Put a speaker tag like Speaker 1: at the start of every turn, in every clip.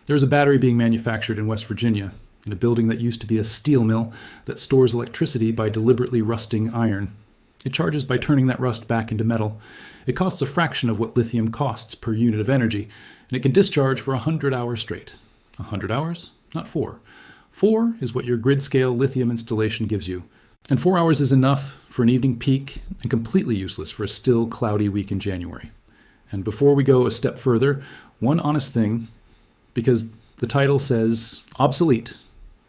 Speaker 1: There is a battery being manufactured in West Virginia, in a building that used to be a steel mill that stores electricity by deliberately rusting iron. It charges by turning that rust back into metal. It costs a fraction of what lithium costs per unit of energy, and it can discharge for 100 hours straight. 100 hours? Not 4. 4 is what your grid-scale lithium installation gives you. And 4 hours is enough for an evening peak and completely useless for a still cloudy week in January. And before we go a step further, one honest thing, because the title says obsolete,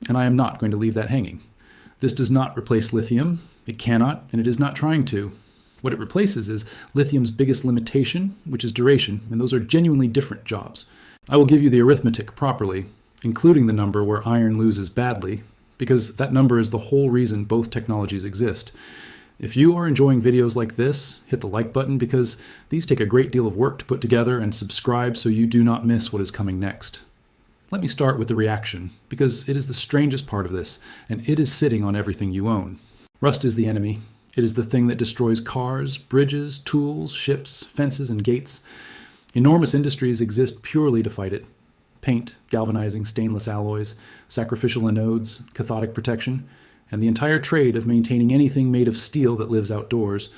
Speaker 1: and I am not going to leave that hanging. This does not replace lithium. It cannot, and it is not trying to. What it replaces is lithium's biggest limitation, which is duration, and those are genuinely different jobs. I will give you the arithmetic properly, including the number where iron loses badly, because that number is the whole reason both technologies exist. If you are enjoying videos like this, hit the like button because these take a great deal of work to put together, and subscribe so you do not miss what is coming next. Let me start with the reaction, because it is the strangest part of this, and it is sitting on everything you own. Rust is the enemy. It is the thing that destroys cars, bridges, tools, ships, fences, and gates. Enormous industries exist purely to fight it. Paint, galvanizing, stainless alloys, sacrificial anodes, cathodic protection, and the entire trade of maintaining anything made of steel that lives outdoors.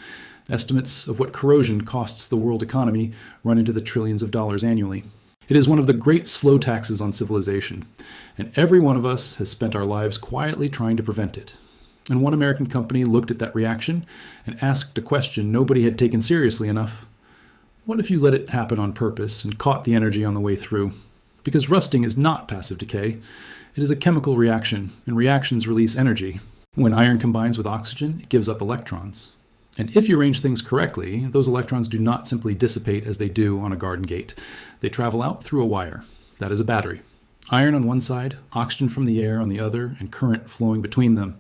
Speaker 1: Estimates of what corrosion costs the world economy run into the trillions of dollars annually. It is one of the great slow taxes on civilization, and every one of us has spent our lives quietly trying to prevent it. And one American company looked at that reaction and asked a question nobody had taken seriously enough. What if you let it happen on purpose and caught the energy on the way through? Because rusting is not passive decay. It is a chemical reaction, and reactions release energy. When iron combines with oxygen, it gives up electrons. And if you arrange things correctly, those electrons do not simply dissipate as they do on a garden gate. They travel out through a wire. That is a battery. Iron on one side, oxygen from the air on the other, and current flowing between them.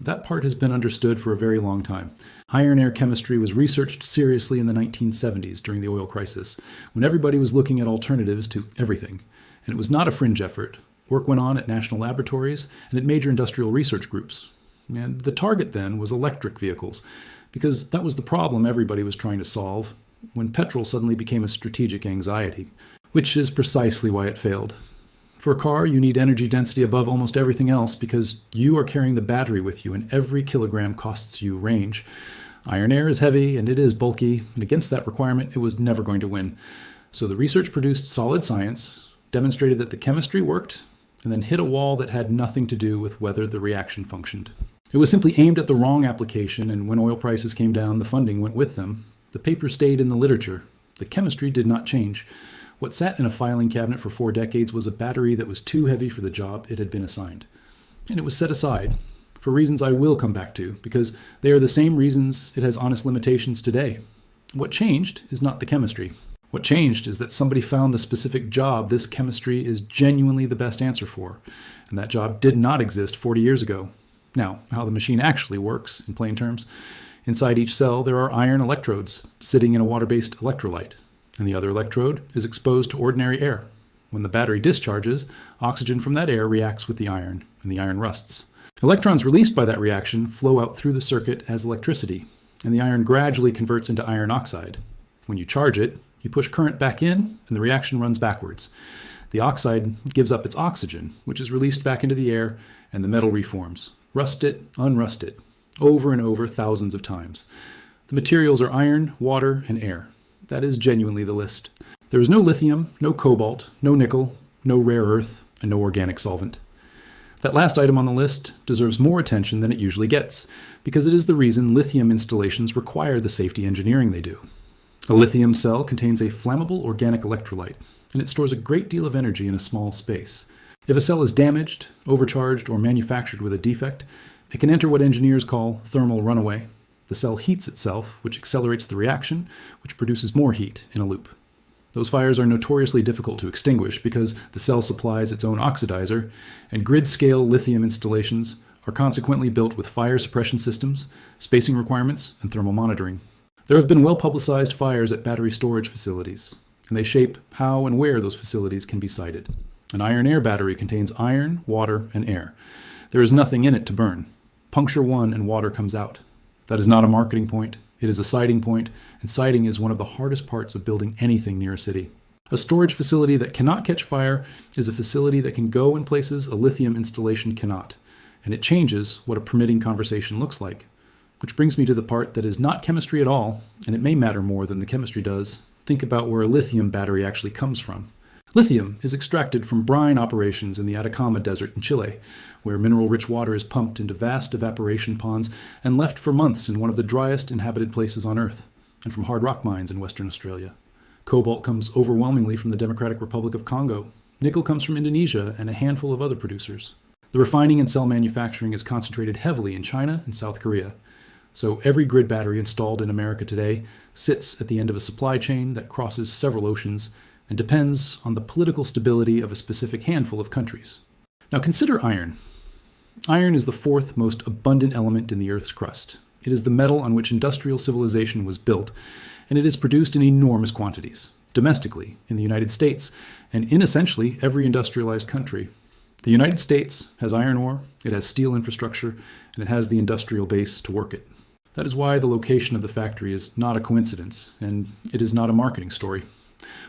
Speaker 1: That part has been understood for a very long time. Iron-air chemistry was researched seriously in the 1970s during the oil crisis, when everybody was looking at alternatives to everything. And it was not a fringe effort. Work went on at national laboratories and at major industrial research groups. And the target then was electric vehicles, because that was the problem everybody was trying to solve when petrol suddenly became a strategic anxiety, which is precisely why it failed. For a car, you need energy density above almost everything else because you are carrying the battery with you, and every kilogram costs you range. Iron air is heavy and it is bulky, and against that requirement, it was never going to win. So the research produced solid science, demonstrated that the chemistry worked, and then hit a wall that had nothing to do with whether the reaction functioned. It was simply aimed at the wrong application, and when oil prices came down, the funding went with them. The paper stayed in the literature. The chemistry did not change. What sat in a filing cabinet for 4 decades was a battery that was too heavy for the job it had been assigned. And it was set aside, for reasons I will come back to, because they are the same reasons it has honest limitations today. What changed is not the chemistry. What changed is that somebody found the specific job this chemistry is genuinely the best answer for, and that job did not exist 40 years ago. Now, how the machine actually works, in plain terms, inside each cell there are iron electrodes sitting in a water-based electrolyte, and the other electrode is exposed to ordinary air. When the battery discharges, oxygen from that air reacts with the iron, and the iron rusts. Electrons released by that reaction flow out through the circuit as electricity, and the iron gradually converts into iron oxide. When you charge it, you push current back in, and the reaction runs backwards. The oxide gives up its oxygen, which is released back into the air, and the metal reforms. Rust it, unrust it, over and over thousands of times. The materials are iron, water, and air. That is genuinely the list. There is no lithium, no cobalt, no nickel, no rare earth, and no organic solvent. That last item on the list deserves more attention than it usually gets, because it is the reason lithium installations require the safety engineering they do. A lithium cell contains a flammable organic electrolyte, and it stores a great deal of energy in a small space. If a cell is damaged, overcharged, or manufactured with a defect, it can enter what engineers call thermal runaway. The cell heats itself, which accelerates the reaction, which produces more heat in a loop. Those fires are notoriously difficult to extinguish because the cell supplies its own oxidizer, and grid-scale lithium installations are consequently built with fire suppression systems, spacing requirements, and thermal monitoring. There have been well-publicized fires at battery storage facilities, and they shape how and where those facilities can be sited. An iron-air battery contains iron, water, and air. There is nothing in it to burn. Puncture one and water comes out. That is not a marketing point. It is a siting point, and siting is one of the hardest parts of building anything near a city. A storage facility that cannot catch fire is a facility that can go in places a lithium installation cannot, and it changes what a permitting conversation looks like. Which brings me to the part that is not chemistry at all, and it may matter more than the chemistry does. Think about where a lithium battery actually comes from. Lithium is extracted from brine operations in the Atacama Desert in Chile, where mineral-rich water is pumped into vast evaporation ponds and left for months in one of the driest inhabited places on Earth, and from hard rock mines in Western Australia. Cobalt comes overwhelmingly from the Democratic Republic of Congo. Nickel comes from Indonesia and a handful of other producers. The refining and cell manufacturing is concentrated heavily in China and South Korea. So every grid battery installed in America today sits at the end of a supply chain that crosses several oceans and depends on the political stability of a specific handful of countries. Now consider iron. Iron is the fourth most abundant element in the Earth's crust. It is the metal on which industrial civilization was built, and it is produced in enormous quantities, domestically, in the United States, and in essentially every industrialized country. The United States has iron ore, it has steel infrastructure, and it has the industrial base to work it. That is why the location of the factory is not a coincidence, and it is not a marketing story.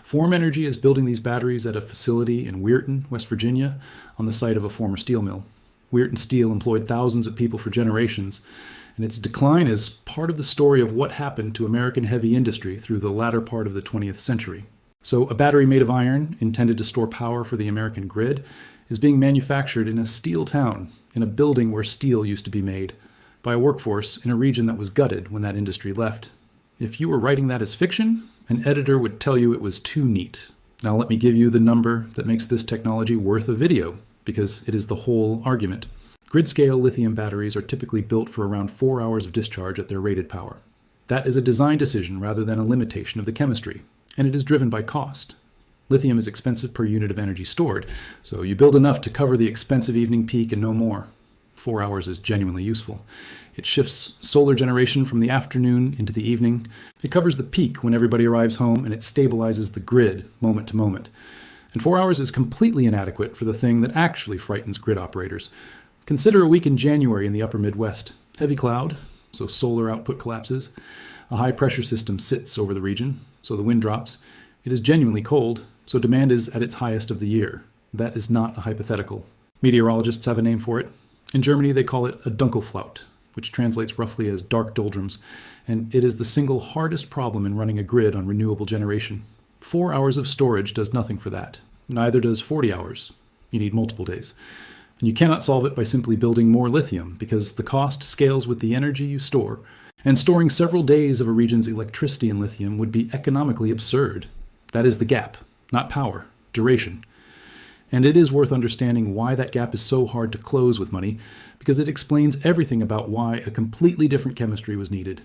Speaker 1: Form Energy is building these batteries at a facility in Weirton, West Virginia, on the site of a former steel mill. Weirton Steel employed thousands of people for generations, and its decline is part of the story of what happened to American heavy industry through the latter part of the 20th century. So a battery made of iron, intended to store power for the American grid, is being manufactured in a steel town, in a building where steel used to be made, by a workforce in a region that was gutted when that industry left. If you were writing that as fiction, an editor would tell you it was too neat. Now let me give you the number that makes this technology worth a video, because it is the whole argument. Grid-scale lithium batteries are typically built for around 4 hours of discharge at their rated power. That is a design decision rather than a limitation of the chemistry, and it is driven by cost. Lithium is expensive per unit of energy stored, so you build enough to cover the expensive evening peak and no more. 4 hours is genuinely useful. It shifts solar generation from the afternoon into the evening. It covers the peak when everybody arrives home, and it stabilizes the grid moment to moment. And 4 hours is completely inadequate for the thing that actually frightens grid operators. Consider a week in January in the upper Midwest. Heavy cloud, so solar output collapses. A high-pressure system sits over the region, so the wind drops. It is genuinely cold, so demand is at its highest of the year. That is not a hypothetical. Meteorologists have a name for it. In Germany, they call it a Dunkelflaut, which translates roughly as dark doldrums, and it is the single hardest problem in running a grid on renewable generation. 4 hours of storage does nothing for that. Neither does 40 hours. You need multiple days. And you cannot solve it by simply building more lithium, because the cost scales with the energy you store, and storing several days of a region's electricity in lithium would be economically absurd. That is the gap, not power, duration. And it is worth understanding why that gap is so hard to close with money, because it explains everything about why a completely different chemistry was needed.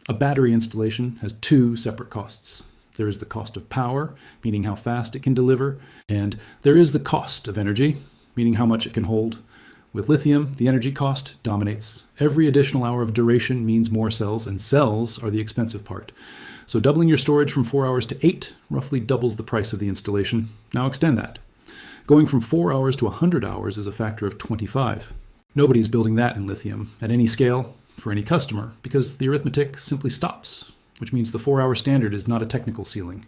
Speaker 1: A battery installation has two separate costs. There is the cost of power, meaning how fast it can deliver, and there is the cost of energy, meaning how much it can hold. With lithium, the energy cost dominates. Every additional hour of duration means more cells, and cells are the expensive part. So doubling your storage from 4 hours to 8 roughly doubles the price of the installation. Now extend that. Going from 4 hours to 100 hours is a factor of 25. Nobody's building that in lithium, at any scale, for any customer, because the arithmetic simply stops, which means the 4-hour standard is not a technical ceiling.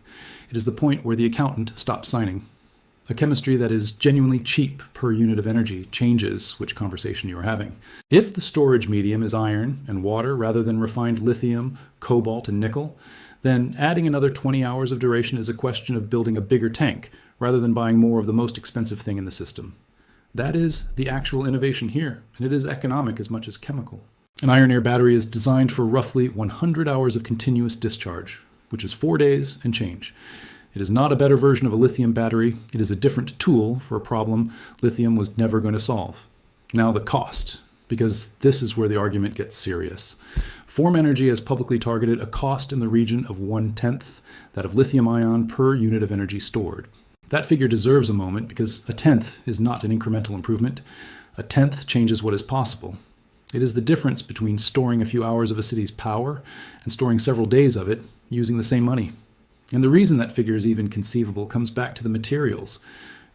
Speaker 1: It is the point where the accountant stops signing. A chemistry that is genuinely cheap per unit of energy changes which conversation you are having. If the storage medium is iron and water rather than refined lithium, cobalt, and nickel, then adding another 20 hours of duration is a question of building a bigger tank rather than buying more of the most expensive thing in the system. That is the actual innovation here, and it is economic as much as chemical. An iron air battery is designed for roughly 100 hours of continuous discharge, which is 4 days and change. It is not a better version of a lithium battery. It is a different tool for a problem lithium was never going to solve. Now the cost, because this is where the argument gets serious. Form Energy has publicly targeted a cost in the region of 1/10 that of lithium-ion per unit of energy stored. That figure deserves a moment because a tenth is not an incremental improvement. A tenth changes what is possible. It is the difference between storing a few hours of a city's power and storing several days of it using the same money. And the reason that figure is even conceivable comes back to the materials.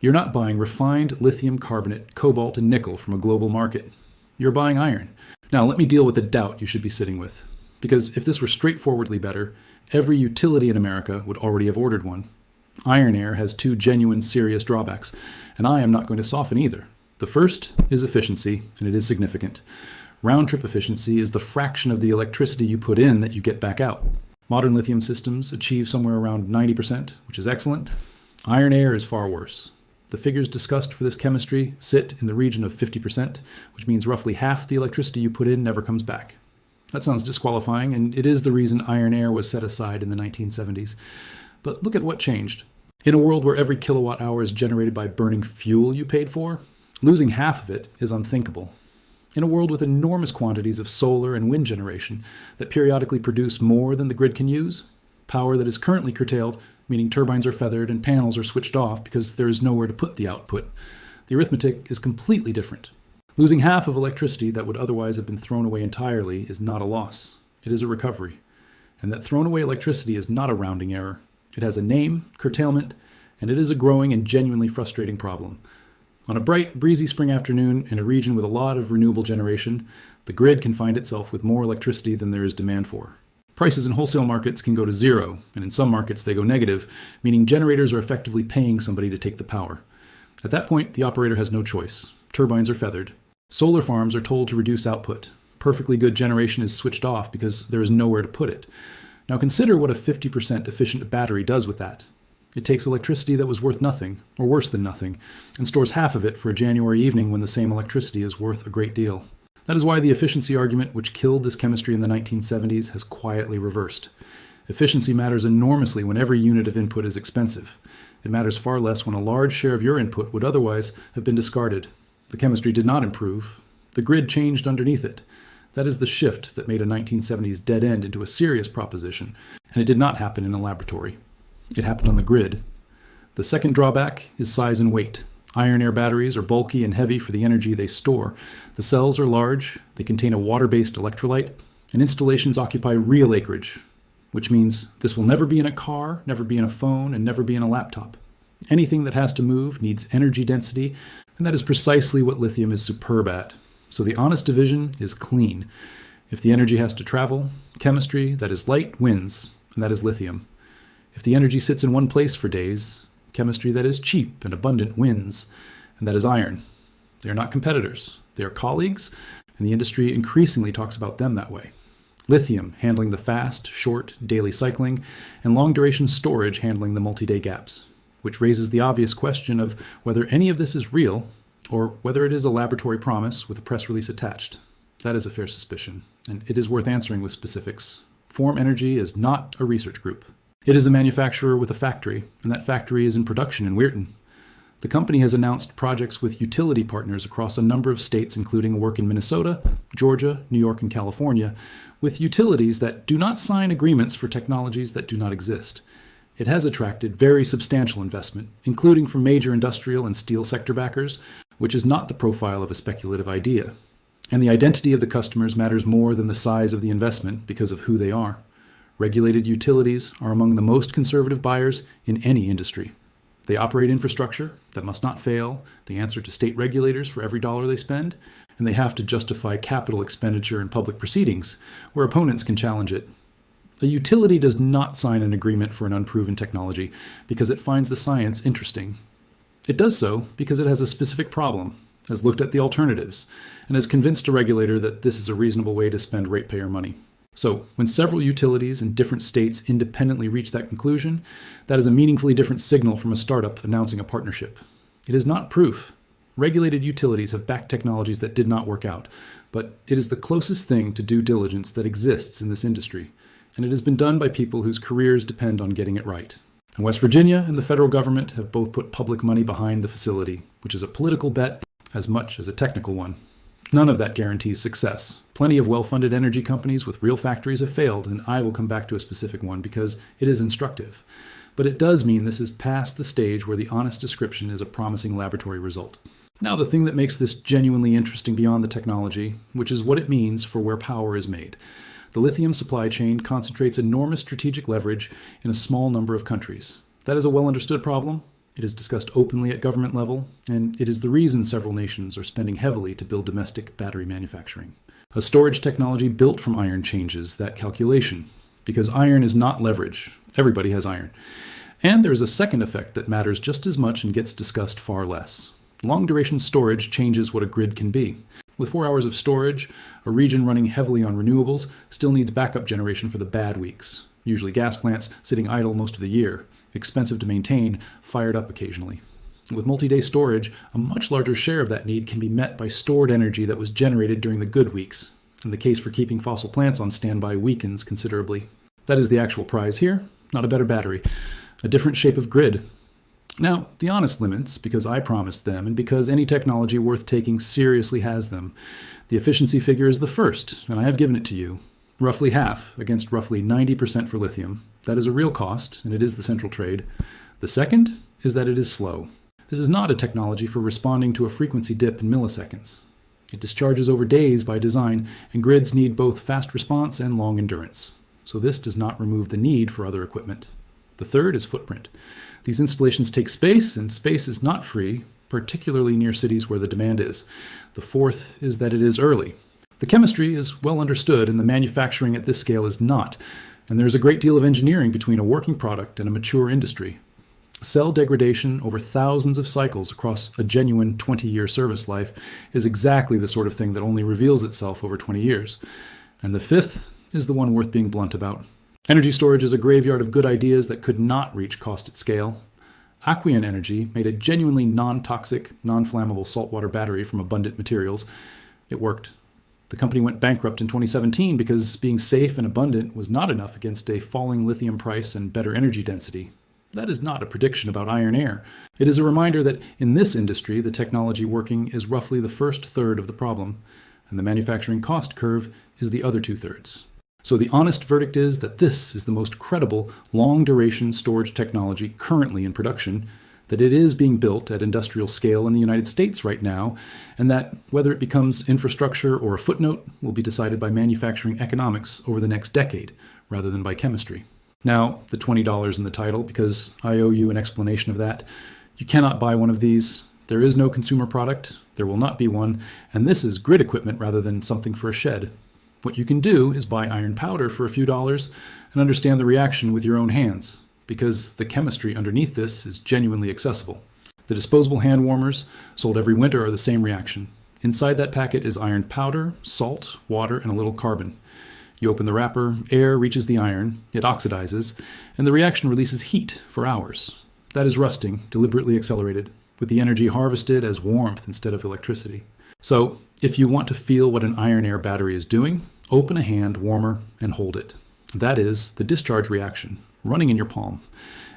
Speaker 1: You're not buying refined lithium carbonate, cobalt, and nickel from a global market. You're buying iron. Now let me deal with the doubt you should be sitting with. Because if this were straightforwardly better, every utility in America would already have ordered one. Iron air has two genuine, serious drawbacks, and I am not going to soften either. The first is efficiency, and it is significant. Round-trip efficiency is the fraction of the electricity you put in that you get back out. Modern lithium systems achieve somewhere around 90%, which is excellent. Iron air is far worse. The figures discussed for this chemistry sit in the region of 50%, which means roughly half the electricity you put in never comes back. That sounds disqualifying, and it is the reason iron air was set aside in the 1970s. But look at what changed. In a world where every kilowatt hour is generated by burning fuel you paid for, losing half of it is unthinkable. In a world with enormous quantities of solar and wind generation that periodically produce more than the grid can use, power that is currently curtailed, meaning turbines are feathered and panels are switched off because there is nowhere to put the output, the arithmetic is completely different. Losing half of electricity that would otherwise have been thrown away entirely is not a loss. It is a recovery. And that thrown away electricity is not a rounding error. It has a name, curtailment, and it is a growing and genuinely frustrating problem. On a bright, breezy spring afternoon in a region with a lot of renewable generation, the grid can find itself with more electricity than there is demand for. Prices in wholesale markets can go to zero, and in some markets they go negative, meaning generators are effectively paying somebody to take the power. At that point, the operator has no choice. Turbines are feathered. Solar farms are told to reduce output. Perfectly good generation is switched off because there is nowhere to put it. Now consider what a 50% efficient battery does with that. It takes electricity that was worth nothing, or worse than nothing, and stores half of it for a January evening when the same electricity is worth a great deal. That is why the efficiency argument which killed this chemistry in the 1970s has quietly reversed. Efficiency matters enormously when every unit of input is expensive. It matters far less when a large share of your input would otherwise have been discarded. The chemistry did not improve. The grid changed underneath it. That is the shift that made a 1970s dead end into a serious proposition, and it did not happen in a laboratory. It happened on the grid. The second drawback is size and weight. Iron air batteries are bulky and heavy for the energy they store. The cells are large, they contain a water-based electrolyte, and installations occupy real acreage, which means this will never be in a car, never be in a phone, and never be in a laptop. Anything that has to move needs energy density, and that is precisely what lithium is superb at. So the honest division is clean. If the energy has to travel, chemistry that is light wins, and that is lithium. If the energy sits in one place for days, chemistry that is cheap and abundant wins, and that is iron. They are not competitors. They are colleagues, and the industry increasingly talks about them that way. Lithium handling the fast, short, daily cycling, and long-duration storage handling the multi-day gaps, which raises the obvious question of whether any of this is real, or whether it is a laboratory promise with a press release attached. That is a fair suspicion, and it is worth answering with specifics. Form Energy is not a research group. It is a manufacturer with a factory, and that factory is in production in Weirton. The company has announced projects with utility partners across a number of states, including work in Minnesota, Georgia, New York, and California, with utilities that do not sign agreements for technologies that do not exist. It has attracted very substantial investment, including from major industrial and steel sector backers, which is not the profile of a speculative idea. And the identity of the customers matters more than the size of the investment because of who they are. Regulated utilities are among the most conservative buyers in any industry. They operate infrastructure that must not fail, they answer to state regulators for every dollar they spend, and they have to justify capital expenditure in public proceedings, where opponents can challenge it. A utility does not sign an agreement for an unproven technology because it finds the science interesting. It does so because it has a specific problem, has looked at the alternatives, and has convinced a regulator that this is a reasonable way to spend ratepayer money. So, when several utilities in different states independently reach that conclusion, that is a meaningfully different signal from a startup announcing a partnership. It is not proof. Regulated utilities have backed technologies that did not work out, but it is the closest thing to due diligence that exists in this industry, and it has been done by people whose careers depend on getting it right. And West Virginia and the federal government have both put public money behind the facility, which is a political bet as much as a technical one. None of that guarantees success. Plenty of well-funded energy companies with real factories have failed, and I will come back to a specific one because it is instructive. But it does mean this is past the stage where the honest description is a promising laboratory result. Now, the thing that makes this genuinely interesting beyond the technology, which is what it means for where power is made. The lithium supply chain concentrates enormous strategic leverage in a small number of countries. That is a well-understood problem. It is discussed openly at government level, and it is the reason several nations are spending heavily to build domestic battery manufacturing. A storage technology built from iron changes that calculation, because iron is not leverage. Everybody has iron. And there's a second effect that matters just as much and gets discussed far less. Long-duration storage changes what a grid can be. With 4 hours of storage, a region running heavily on renewables still needs backup generation for the bad weeks, usually gas plants sitting idle most of the year, expensive to maintain, fired up occasionally. With multi-day storage, a much larger share of that need can be met by stored energy that was generated during the good weeks, and the case for keeping fossil plants on standby weakens considerably. That is the actual prize here, not a better battery, a different shape of grid. Now, the honest limits, because I promised them, and because any technology worth taking seriously has them. The efficiency figure is the first, and I have given it to you. Roughly half, against roughly 90% for lithium. That is a real cost, and it is the central trade. The second is that it is slow. This is not a technology for responding to a frequency dip in milliseconds. It discharges over days by design, and grids need both fast response and long endurance. So this does not remove the need for other equipment. The third is footprint. These installations take space, and space is not free, particularly near cities where the demand is. The fourth is that it is early. The chemistry is well understood, and the manufacturing at this scale is not, and there is a great deal of engineering between a working product and a mature industry. Cell degradation over thousands of cycles across a genuine 20-year service life is exactly the sort of thing that only reveals itself over 20 years. And the fifth is the one worth being blunt about. Energy storage is a graveyard of good ideas that could not reach cost at scale. Aquion Energy made a genuinely non-toxic, non-flammable saltwater battery from abundant materials. It worked. The company went bankrupt in 2017 because being safe and abundant was not enough against a falling lithium price and better energy density. That is not a prediction about iron air. It is a reminder that in this industry, the technology working is roughly the first third of the problem, and the manufacturing cost curve is the other two-thirds. So the honest verdict is that this is the most credible long-duration storage technology currently in production, that it is being built at industrial scale in the United States right now, and that whether it becomes infrastructure or a footnote will be decided by manufacturing economics over the next decade, rather than by chemistry. Now, the $20 in the title, because I owe you an explanation of that. You cannot buy one of these. There is no consumer product. There will not be one. And this is grid equipment rather than something for a shed. What you can do is buy iron powder for a few dollars and understand the reaction with your own hands, because the chemistry underneath this is genuinely accessible. The disposable hand warmers sold every winter are the same reaction. Inside that packet is iron powder, salt, water, and a little carbon. You open the wrapper, air reaches the iron, it oxidizes, and the reaction releases heat for hours. That is rusting, deliberately accelerated, with the energy harvested as warmth instead of electricity. So, if you want to feel what an iron air battery is doing, open a hand warmer and hold it. That is the discharge reaction, running in your palm.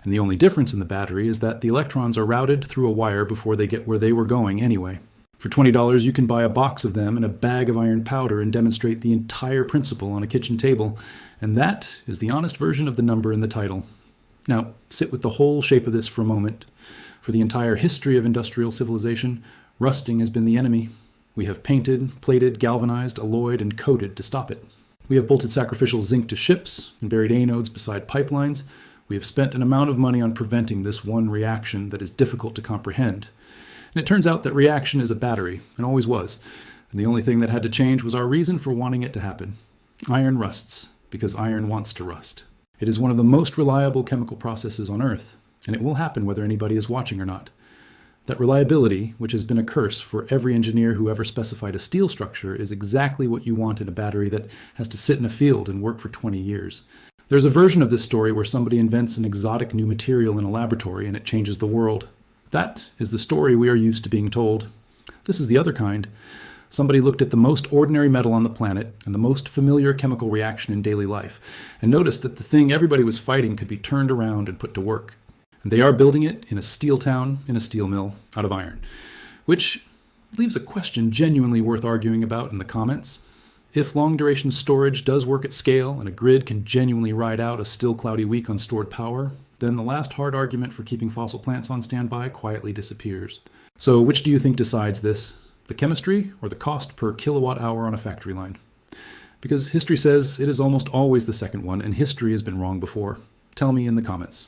Speaker 1: And the only difference in the battery is that the electrons are routed through a wire before they get where they were going anyway. For $20, you can buy a box of them and a bag of iron powder and demonstrate the entire principle on a kitchen table, and that is the honest version of the number in the title. Now, sit with the whole shape of this for a moment. For the entire history of industrial civilization, rusting has been the enemy. We have painted, plated, galvanized, alloyed, and coated to stop it. We have bolted sacrificial zinc to ships and buried anodes beside pipelines. We have spent an amount of money on preventing this one reaction that is difficult to comprehend. And it turns out that reaction is a battery, and always was. And the only thing that had to change was our reason for wanting it to happen. Iron rusts, because iron wants to rust. It is one of the most reliable chemical processes on Earth, and it will happen whether anybody is watching or not. That reliability, which has been a curse for every engineer who ever specified a steel structure, is exactly what you want in a battery that has to sit in a field and work for 20 years. There's a version of this story where somebody invents an exotic new material in a laboratory and it changes the world. That is the story we are used to being told. This is the other kind. Somebody looked at the most ordinary metal on the planet and the most familiar chemical reaction in daily life and noticed that the thing everybody was fighting could be turned around and put to work. And they are building it in a steel town, in a steel mill, out of iron. Which leaves a question genuinely worth arguing about in the comments. If long-duration storage does work at scale and a grid can genuinely ride out a still cloudy week on stored power, then the last hard argument for keeping fossil plants on standby quietly disappears. So which do you think decides this? The chemistry or the cost per kilowatt hour on a factory line? Because history says it is almost always the second one, and history has been wrong before. Tell me in the comments.